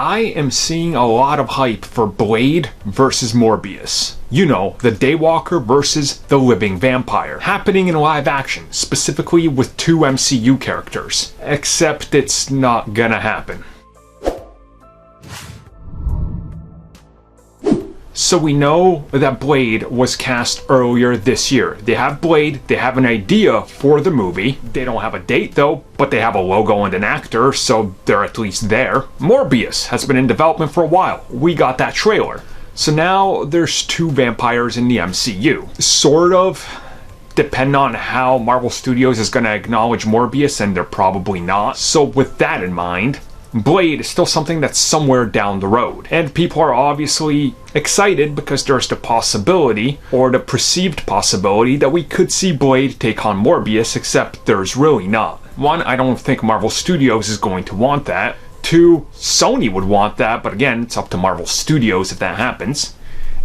I am seeing a lot of hype for Blade versus Morbius. You know, the Daywalker versus the living vampire, happening in live action, specifically with 2 MCU characters. Except it's not gonna happen. So we know that Blade was cast earlier this year. They have Blade, they have an idea for the movie. They don't have a date though, but they have a logo and an actor, so they're at least there. Morbius has been in development for a while. We got that trailer. So now there's 2 vampires in the MCU. Sort of depend on how Marvel Studios is going to acknowledge Morbius, and they're probably not. So with that in mind, Blade is still something that's somewhere down the road. And people are obviously excited because there's the possibility, or the perceived possibility, that we could see Blade take on Morbius, except there's really not. 1, I don't think Marvel Studios is going to want that. 2, Sony would want that, but again, it's up to Marvel Studios if that happens.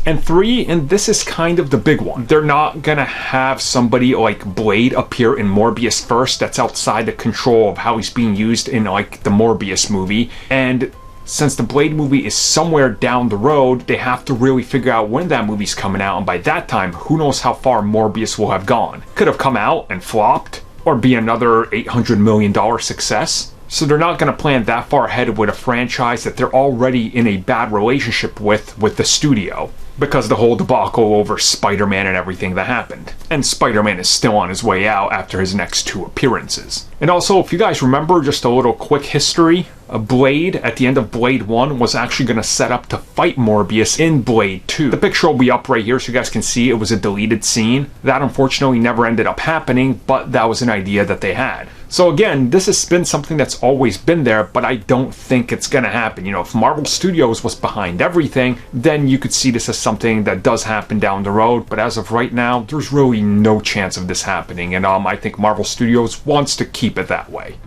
And 3, and this is kind of the big one, they're not gonna have somebody like Blade appear in Morbius first. That's outside the control of how he's being used in like the Morbius movie. And since the Blade movie is somewhere down the road, they have to really figure out when that movie's coming out, and by that time, who knows how far Morbius will have gone. Could have come out and flopped, or be another $800 million success. So they're not going to plan that far ahead with a franchise that they're already in a bad relationship with the studio, because the whole debacle over Spider-Man and everything that happened. And Spider-Man is still on his way out after his next 2 appearances. And also, if you guys remember, just a little quick history, Blade, at the end of Blade 1, was actually going to set up to fight Morbius in Blade 2. The picture will be up right here so you guys can see it was a deleted scene. That unfortunately never ended up happening, but that was an idea that they had. So again, this has been something that's always been there, but I don't think it's gonna happen. You know, if Marvel Studios was behind everything, then you could see this as something that does happen down the road, but as of right now, there's really no chance of this happening, and I think Marvel Studios wants to keep it that way.